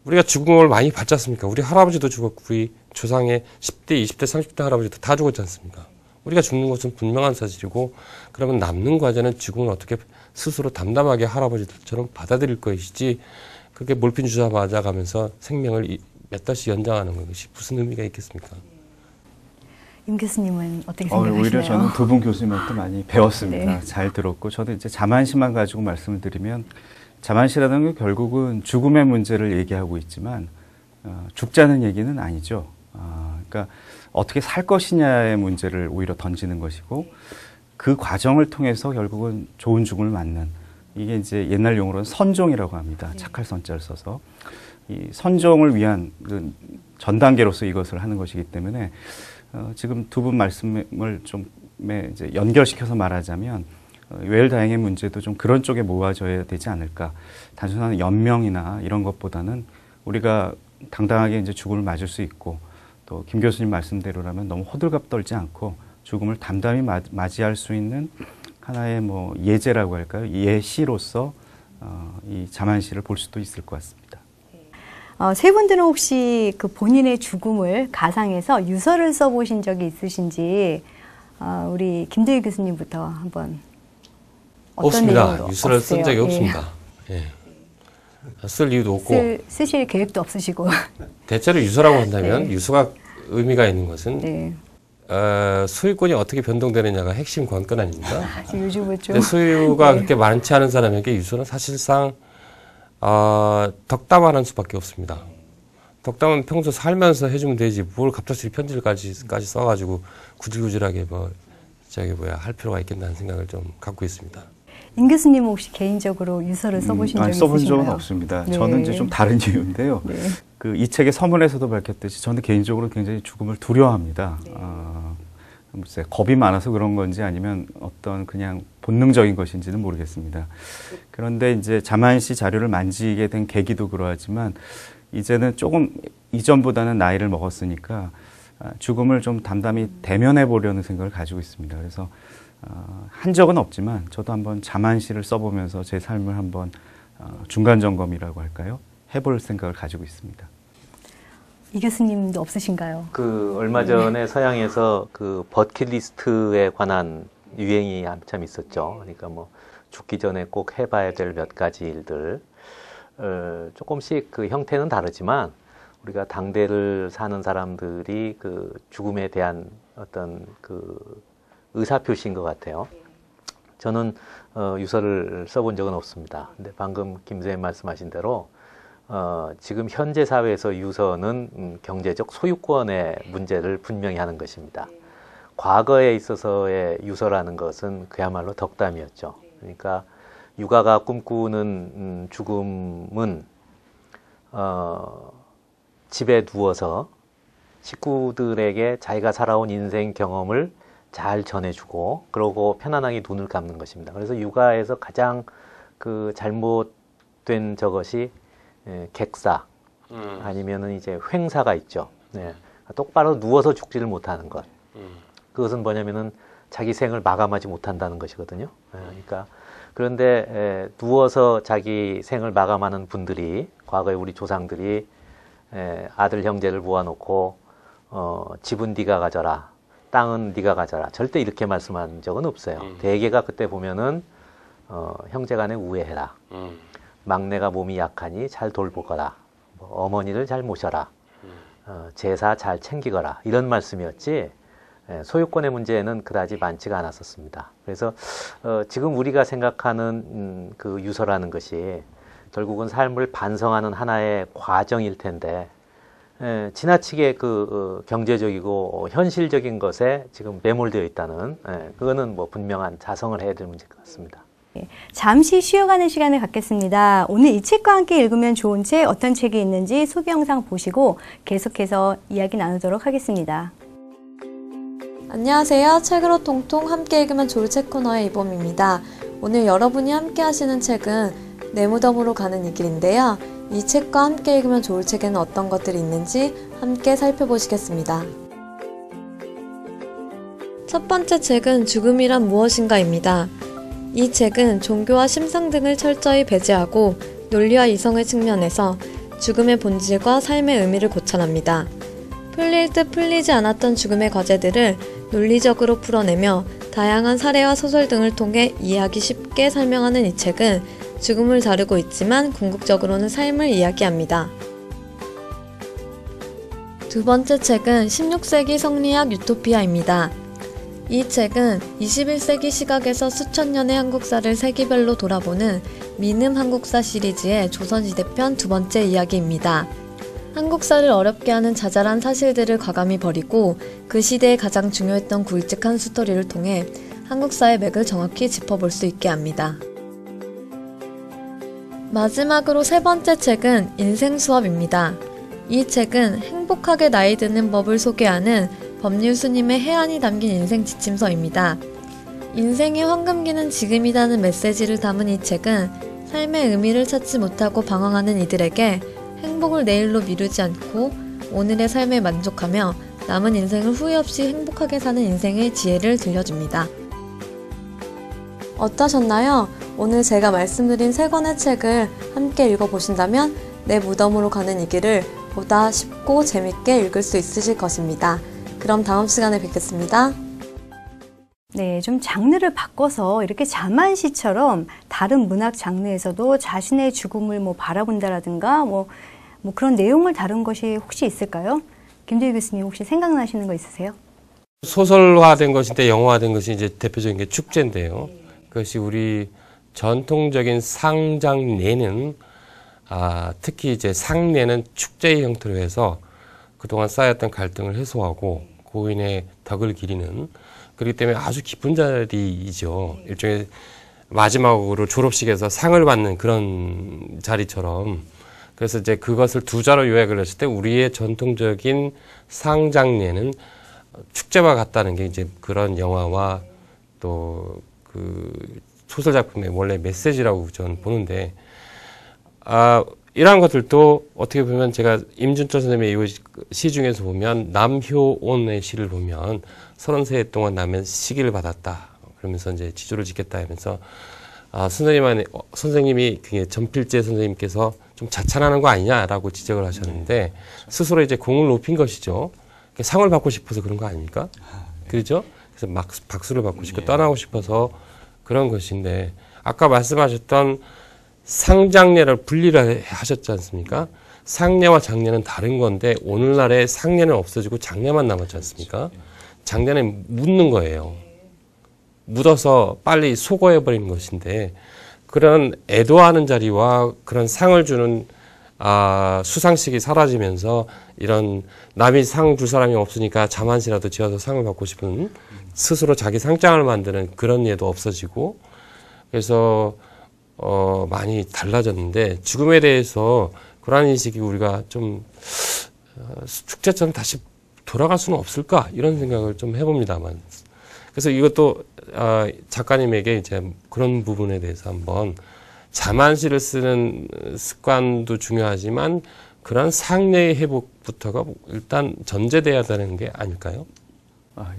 우리가 죽음을 많이 받지 않습니까? 우리 할아버지도 죽었고 우리 조상의 10대, 20대, 30대 할아버지도 다 죽었지 않습니까? 우리가 죽는 것은 분명한 사실이고 그러면 남는 과제는 죽음을 어떻게 스스로 담담하게 할아버지들처럼 받아들일 것이지 그렇게 몰핀 주사 맞아가면서 생명을 몇 달씩 연장하는 것이 무슨 의미가 있겠습니까? 임 교수님은 어떻게 생각하시나요? 오히려 저는 두 분 교수님한테 많이 배웠습니다. 네. 잘 들었고 저는 이제 자만시만 가지고 말씀을 드리면 자만시라는 게 결국은 죽음의 문제를 얘기하고 있지만 죽자는 얘기는 아니죠. 그러니까 어떻게 살 것이냐의 문제를 오히려 던지는 것이고 그 과정을 통해서 결국은 좋은 죽음을 맞는 이게 이제 옛날 용어로는 선종이라고 합니다. 착할 선자를 써서 이 선종을 위한 그 전 단계로서 이것을 하는 것이기 때문에 지금 두 분 말씀을 좀 이제 연결시켜서 말하자면 외일다행의 문제도 좀 그런 쪽에 모아져야 되지 않을까. 단순한 연명이나 이런 것보다는 우리가 당당하게 이제 죽음을 맞을 수 있고 또 김 교수님 말씀대로라면 너무 호들갑 떨지 않고 죽음을 담담히 맞이할 수 있는 하나의 뭐 예제라고 할까요? 예시로서 이 자만시를 볼 수도 있을 것 같습니다. 세 분들은 혹시 그 본인의 죽음을 가상해서 유서를 써보신 적이 있으신지 우리 김대희 교수님부터 한번 어떤 없습니다. 내용으로? 유서를 없으세요? 쓴 적이 예. 없습니다. 예. 쓸 이유도 없고 쓰실 계획도 없으시고. 대체로 유서라고 한다면 네. 유서가 의미가 있는 것은 네. 소유권이 어떻게 변동되느냐가 핵심 관건 아닙니까? 요즘은 좀. 근데 소유가 네. 그렇게 많지 않은 사람에게 유서는 사실상 덕담하는 수밖에 없습니다. 덕담은 평소 살면서 해주면 되지 뭘 갑작스레 편지까지 써가지고 구질구질하게 할 필요가 있겠다는 생각을 좀 갖고 있습니다. 임 교수님은 혹시 개인적으로 유서를 써보신 적이 써본 있으신가요? 적은 없습니다. 네. 저는 이제 좀 다른 이유인데요. 네. 그 이 책의 서문에서도 밝혔듯이 저는 개인적으로 굉장히 죽음을 두려워합니다. 네. 글쎄, 겁이 많아서 그런 건지 아니면 어떤 그냥 본능적인 것인지는 모르겠습니다. 그런데 이제 자만시 자료를 만지게 된 계기도 그러하지만 이제는 조금 이전보다는 나이를 먹었으니까 죽음을 좀 담담히 대면해 보려는 생각을 가지고 있습니다. 그래서 한 적은 없지만 저도 한번 자만시를 써보면서 제 삶을 한번 중간 점검이라고 할까요? 해볼 생각을 가지고 있습니다. 이 교수님도 없으신가요? 그 얼마 전에 서양에서 그 버킷리스트에 관한 유행이 한참 있었죠. 그러니까 뭐 죽기 전에 꼭 해봐야 될 몇 가지 일들 조금씩 그 형태는 다르지만 우리가 당대를 사는 사람들이 그 죽음에 대한 어떤 그 의사표시인 것 같아요. 저는 유서를 써본 적은 없습니다. 근데 방금 김 선생님 말씀하신 대로 지금 현재 사회에서 유서는 경제적 소유권의 문제를 분명히 하는 것입니다. 과거에 있어서의 유서라는 것은 그야말로 덕담이었죠. 그러니까 유가가 꿈꾸는 죽음은 집에 누워서 식구들에게 자기가 살아온 인생 경험을 잘 전해주고 그러고 편안하게 눈을 감는 것입니다. 그래서 육아에서 가장 그 잘못된 저것이 객사 아니면은 이제 횡사가 있죠. 네. 똑바로 누워서 죽지를 못하는 것. 그것은 뭐냐면은 자기 생을 마감하지 못한다는 것이거든요. 그러니까 그런데 누워서 자기 생을 마감하는 분들이 과거에 우리 조상들이 아들 형제를 모아놓고 집은 네가 가져라, 땅은 네가 가져라. 절대 이렇게 말씀한 적은 없어요. 대개가 그때 보면은 형제간에 우애해라. 막내가 몸이 약하니 잘 돌보거라. 어머니를 잘 모셔라. 제사 잘 챙기거라. 이런 말씀이었지 소유권의 문제는 그다지 많지가 않았었습니다. 그래서 지금 우리가 생각하는 그 유서라는 것이 결국은 삶을 반성하는 하나의 과정일 텐데 지나치게 그 경제적이고 현실적인 것에 지금 매몰되어 있다는 그거는 뭐 분명한 자성을 해야 될 문제일 것 같습니다. 잠시 쉬어가는 시간을 갖겠습니다. 오늘 이 책과 함께 읽으면 좋은 책, 어떤 책이 있는지 소개 영상 보시고 계속해서 이야기 나누도록 하겠습니다. 안녕하세요. 책으로 통통 함께 읽으면 좋을 책 코너의 이범입니다. 오늘 여러분이 함께 하시는 책은 내 무덤으로 가는 이 길인데요. 이 책과 함께 읽으면 좋을 책에는 어떤 것들이 있는지 함께 살펴보시겠습니다. 첫 번째 책은 죽음이란 무엇인가입니다. 이 책은 종교와 심성 등을 철저히 배제하고 논리와 이성의 측면에서 죽음의 본질과 삶의 의미를 고찰합니다. 풀릴 듯 풀리지 않았던 죽음의 과제들을 논리적으로 풀어내며 다양한 사례와 소설 등을 통해 이해하기 쉽게 설명하는 이 책은 죽음을 다루고 있지만 궁극적으로는 삶을 이야기합니다. 두 번째 책은 16세기 성리학 유토피아입니다. 이 책은 21세기 시각에서 수천 년의 한국사를 세기별로 돌아보는 미는 한국사 시리즈의 조선시대편 두 번째 이야기입니다. 한국사를 어렵게 하는 자잘한 사실들을 과감히 버리고 그 시대에 가장 중요했던 굵직한 스토리를 통해 한국사의 맥을 정확히 짚어볼 수 있게 합니다. 마지막으로 세 번째 책은 인생수업입니다. 이 책은 행복하게 나이 드는 법을 소개하는 법률스님의 해안이 담긴 인생 지침서입니다. 인생의 황금기는 지금이라는 메시지를 담은 이 책은 삶의 의미를 찾지 못하고 방황하는 이들에게 행복을 내일로 미루지 않고 오늘의 삶에 만족하며 남은 인생을 후회 없이 행복하게 사는 인생의 지혜를 들려줍니다. 어떠셨나요? 오늘 제가 말씀드린 세 권의 책을 함께 읽어보신다면 내 무덤으로 가는 이 길을 보다 쉽고 재밌게 읽을 수 있으실 것입니다. 그럼 다음 시간에 뵙겠습니다. 네, 좀 장르를 바꿔서 이렇게 자만시처럼 다른 문학 장르에서도 자신의 죽음을 바라본다라든가 뭐 그런 내용을 다룬 것이 혹시 있을까요? 김도희 교수님 혹시 생각나시는 거 있으세요? 소설화된 것인데 영화화된 것이 이제 대표적인 게 축제인데요. 그것이 우리 전통적인 상장례는 특히 이제 상례는 축제의 형태로 해서 그동안 쌓였던 갈등을 해소하고 고인의 덕을 기리는, 그렇기 때문에 아주 기쁜 자리이죠. 일종의 마지막으로 졸업식에서 상을 받는 그런 자리처럼. 그래서 이제 그것을 두 자로 요약을 했을 때 우리의 전통적인 상장례는 축제와 같다는 게 이제 그런 영화와 또 그 소설 작품의 원래 메시지라고 저는 보는데, 이러한 것들도 어떻게 보면 제가 임준철 선생님의 이 시 중에서 보면 남효온의 시를 보면 30세 동안 남의 시기를 받았다. 그러면서 이제 지조를 짓겠다 하면서 선생님이 전필재 선생님께서 좀 자찬하는 거 아니냐라고 지적을 하셨는데 스스로 이제 공을 높인 것이죠. 상을 받고 싶어서 그런 거 아닙니까? 그렇죠? 그래서 막 박수를 받고 싶고 떠나고 싶어서 그런 것인데, 아까 말씀하셨던 상장례를 분리를 하셨지 않습니까? 상례와 장례는 다른 건데 오늘날의 상례는 없어지고 장례만 남았지 않습니까? 장례는 묻는 거예요. 묻어서 빨리 소거해버리는 것인데, 그런 애도하는 자리와 그런 상을 주는 수상식이 사라지면서 이런 남이 상 줄 사람이 없으니까 자만시라도 지어서 상을 받고 싶은 스스로 자기 상장을 만드는 그런 예도 없어지고, 그래서 많이 달라졌는데 죽음에 대해서 그러한 인식이 우리가 좀 축제처럼 다시 돌아갈 수는 없을까 이런 생각을 좀 해봅니다만, 그래서 이것도 작가님에게 이제 그런 부분에 대해서 한번 자만시를 쓰는 습관도 중요하지만 그런 상례의 회복부터가 일단 전제돼야 되는 게 아닐까요?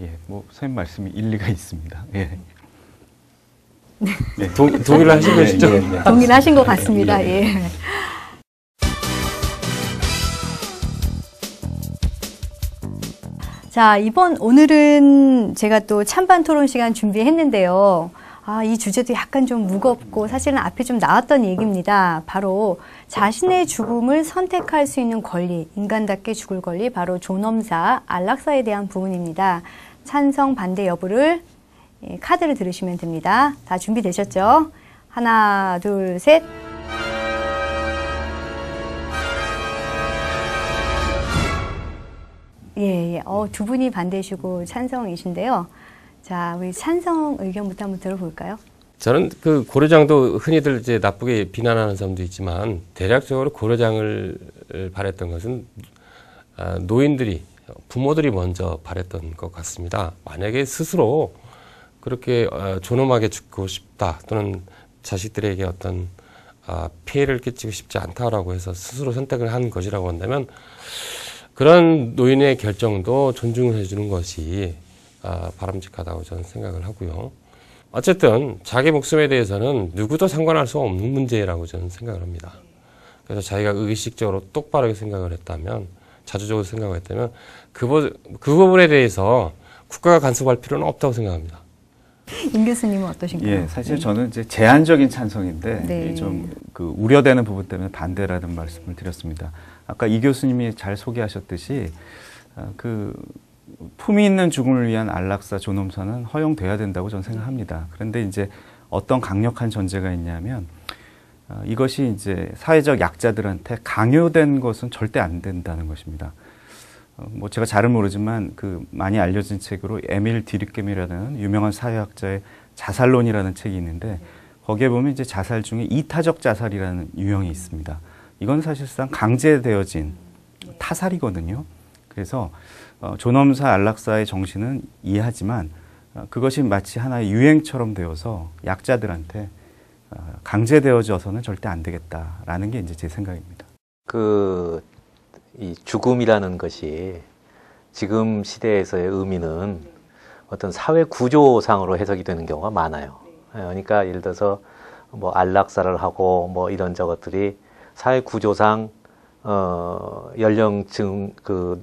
예, 선생님 말씀이 일리가 있습니다. 예. 네. 동의를 하신 것이죠? 예. 동의를 하신 것 같습니다. 예. 자, 오늘은 제가 또 찬반 토론 시간 준비했는데요. 이 주제도 약간 좀 무겁고 사실은 앞에 좀 나왔던 얘기입니다. 바로 자신의 죽음을 선택할 수 있는 권리, 인간답게 죽을 권리, 바로 존엄사, 안락사에 대한 부분입니다. 찬성, 반대 여부를 카드를 들으시면 됩니다. 다 준비되셨죠? 하나, 둘, 셋. 예. 두 분이 반대시고 찬성이신데요. 자, 우리 찬성 의견부터 한번 들어볼까요? 저는 그 고려장도 흔히들 이제 나쁘게 비난하는 사람도 있지만 대략적으로 고려장을 바랬던 것은 노인들이, 부모들이 먼저 바랬던 것 같습니다. 만약에 스스로 그렇게 존엄하게 죽고 싶다, 또는 자식들에게 어떤 피해를 끼치고 싶지 않다라고 해서 스스로 선택을 한 것이라고 한다면 그런 노인의 결정도 존중을 해주는 것이 바람직하다고 저는 생각을 하고요. 어쨌든 자기 목숨에 대해서는 누구도 상관할 수 없는 문제라고 저는 생각을 합니다. 그래서 자기가 의식적으로 똑바르게 생각을 했다면, 자주적으로 생각을 했다면 그 부분에 대해서 국가가 간섭할 필요는 없다고 생각합니다. 임 교수님은 어떠신가요? 예, 사실 저는 이제 제한적인 찬성인데 네. 좀 그 우려되는 부분 때문에 반대라는 말씀을 드렸습니다. 아까 이 교수님이 잘 소개하셨듯이 그 품위 있는 죽음을 위한 안락사, 존엄사는 허용돼야 된다고 저는 생각합니다. 그런데 이제 어떤 강력한 전제가 있냐면 이것이 이제 사회적 약자들한테 강요된 것은 절대 안 된다는 것입니다. 뭐 제가 잘은 모르지만 그 많이 알려진 책으로 에밀 디르켐이라는 유명한 사회학자의 자살론이라는 책이 있는데 거기에 보면 이제 자살 중에 이타적 자살이라는 유형이 있습니다. 이건 사실상 강제되어진 타살이거든요. 그래서 존엄사 안락사의 정신은 이해하지만 그것이 마치 하나의 유행처럼 되어서 약자들한테 강제되어져서는 절대 안 되겠다라는 게 이제 제 생각입니다. 이 죽음이라는 것이 지금 시대에서의 의미는 어떤 사회 구조상으로 해석이 되는 경우가 많아요. 그러니까 예를 들어서 뭐 안락사를 하고 뭐 이런 저것들이 사회 구조상 연령층 그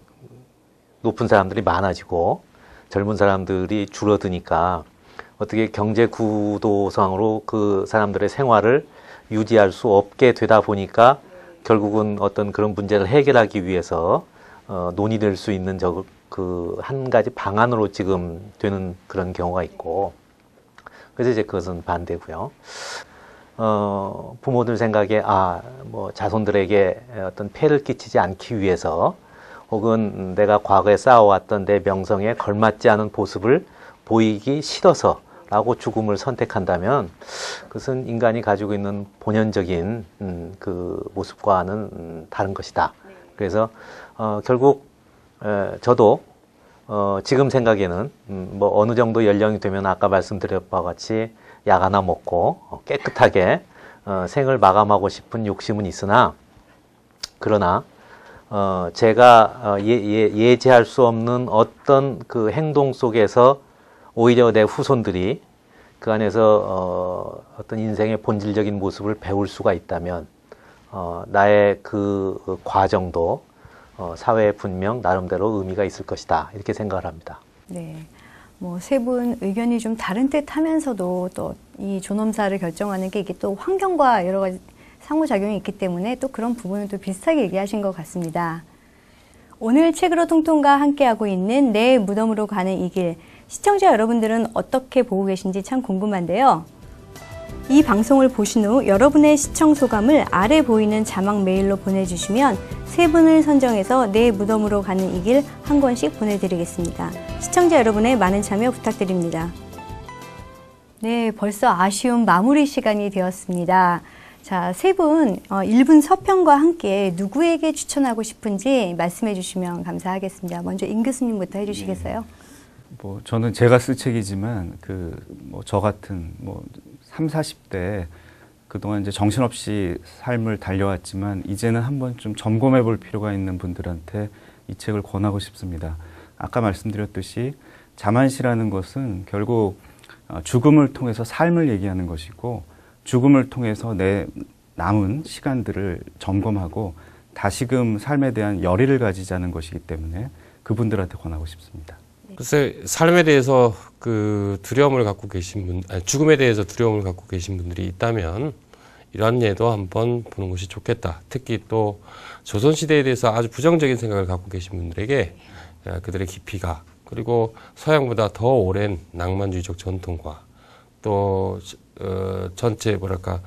높은 사람들이 많아지고 젊은 사람들이 줄어드니까 어떻게 경제 구도상으로 그 사람들의 생활을 유지할 수 없게 되다 보니까 결국은 어떤 그런 문제를 해결하기 위해서 논의될 수 있는 그 한 가지 방안으로 지금 되는 그런 경우가 있고, 그래서 이제 그것은 반대고요. 부모들 생각에 뭐 자손들에게 어떤 폐를 끼치지 않기 위해서 혹은 내가 과거에 쌓아왔던 내 명성에 걸맞지 않은 모습을 보이기 싫어서 라고 죽음을 선택한다면 그것은 인간이 가지고 있는 본연적인 그 모습과는 다른 것이다. 그래서 결국 저도 지금 생각에는 뭐 어느 정도 연령이 되면 아까 말씀드린 바와 같이 약 하나 먹고 깨끗하게 생을 마감하고 싶은 욕심은 있으나, 그러나 제가 예지할 수 없는 어떤 그 행동 속에서 오히려 내 후손들이 그 안에서 어떤 인생의 본질적인 모습을 배울 수가 있다면 나의 그 과정도 사회에 분명 나름대로 의미가 있을 것이다, 이렇게 생각을 합니다. 네. 뭐 세 분 의견이 좀 다른 듯 하면서도 또 이 존엄사를 결정하는 게 이게 또 환경과 여러 가지 상호작용이 있기 때문에 또 그런 부분을 또 비슷하게 얘기하신 것 같습니다. 오늘 책으로 통통과 함께하고 있는 내 무덤으로 가는 이 길, 시청자 여러분들은 어떻게 보고 계신지 참 궁금한데요. 이 방송을 보신 후 여러분의 시청 소감을 아래 보이는 자막 메일로 보내주시면 세 분을 선정해서 내 무덤으로 가는 이 길 한 권씩 보내드리겠습니다. 시청자 여러분의 많은 참여 부탁드립니다. 네, 벌써 아쉬운 마무리 시간이 되었습니다. 자, 세 분 1분 서평과 함께 누구에게 추천하고 싶은지 말씀해 주시면 감사하겠습니다. 먼저 임 교수님부터 해주시겠어요? 뭐 저는 제가 쓸 책이지만 뭐 저 같은 뭐 30, 40대 그동안 이제 정신없이 삶을 달려왔지만 이제는 한번 좀 점검해 볼 필요가 있는 분들한테 이 책을 권하고 싶습니다. 아까 말씀드렸듯이 자만시라는 것은 결국 죽음을 통해서 삶을 얘기하는 것이고, 죽음을 통해서 내 남은 시간들을 점검하고 다시금 삶에 대한 열의를 가지자는 것이기 때문에 그분들한테 권하고 싶습니다. 글쎄, 삶에 대해서 그 두려움을 갖고 계신 분, 죽음에 대해서 두려움을 갖고 계신 분들이 있다면 이러한 예도 한번 보는 것이 좋겠다. 특히 또 조선시대에 대해서 아주 부정적인 생각을 갖고 계신 분들에게 그들의 깊이가, 그리고 서양보다 더 오랜 낭만주의적 전통과 또 전체 뭐랄까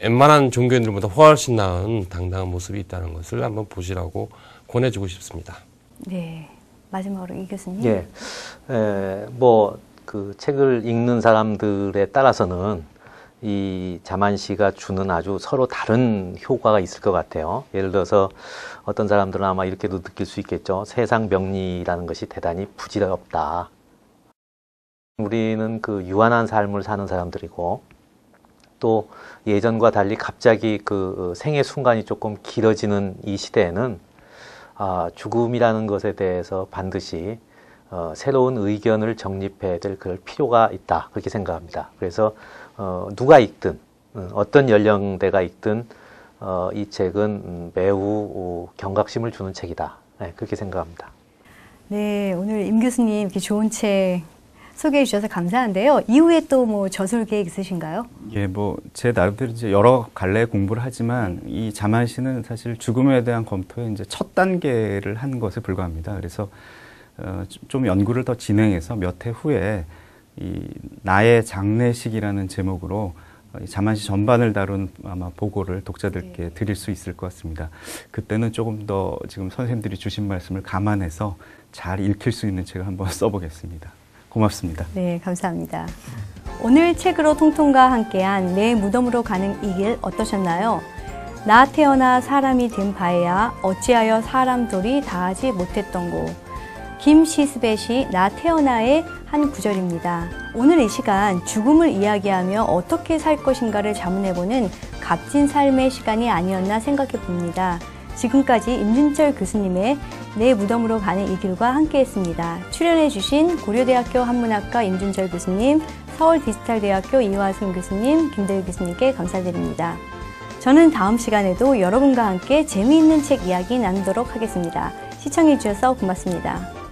웬만한 종교인들보다 훨씬 나은 당당한 모습이 있다는 것을 한번 보시라고 권해주고 싶습니다. 네, 마지막으로 이 교수님. 예, 뭐 그 책을 읽는 사람들에 따라서는 이 자만시가 주는 아주 서로 다른 효과가 있을 것 같아요. 예를 들어서 어떤 사람들은 아마 이렇게도 느낄 수 있겠죠. 세상 명리라는 것이 대단히 부질없다. 우리는 그 유한한 삶을 사는 사람들이고, 또 예전과 달리 갑자기 그 생의 순간이 조금 길어지는 이 시대에는 죽음이라는 것에 대해서 반드시 새로운 의견을 정립해야 될 그럴 필요가 있다, 그렇게 생각합니다. 그래서 누가 있든 어떤 연령대가 있든 이 책은 매우 경각심을 주는 책이다. 네, 그렇게 생각합니다. 네, 오늘 임 교수님 이렇게 좋은 책 소개해 주셔서 감사한데요. 이후에 또 뭐 저술 계획 있으신가요? 예, 뭐 제 나름대로 이제 여러 갈래 공부를 하지만 이 자만시는 사실 죽음에 대한 검토의 이제 첫 단계를 한 것에 불과합니다. 그래서 좀 연구를 더 진행해서 몇 해 후에 이 나의 장례식이라는 제목으로 이 자만시 전반을 다룬 아마 보고를 독자들께 드릴 수 있을 것 같습니다. 그때는 조금 더 지금 선생님들이 주신 말씀을 감안해서 잘 읽힐 수 있는 책을 한번 써보겠습니다. 고맙습니다. 네, 감사합니다. 오늘 책으로 통통과 함께한 내 무덤으로 가는 이 길 어떠셨나요? 나 태어나 사람이 된 바에야 어찌하여 사람들이 다하지 못했던 고. 김시스벳이 나 태어나의 한 구절입니다. 오늘 이 시간 죽음을 이야기하며 어떻게 살 것인가를 자문해보는 값진 삶의 시간이 아니었나 생각해 봅니다. 지금까지 임준철 교수님의 내 무덤으로 가는 이 길과 함께했습니다. 출연해 주신 고려대학교 한문학과 임준철 교수님, 서울디지털대학교 이화순 교수님, 김대일 교수님께 감사드립니다. 저는 다음 시간에도 여러분과 함께 재미있는 책 이야기 나누도록 하겠습니다. 시청해 주셔서 고맙습니다.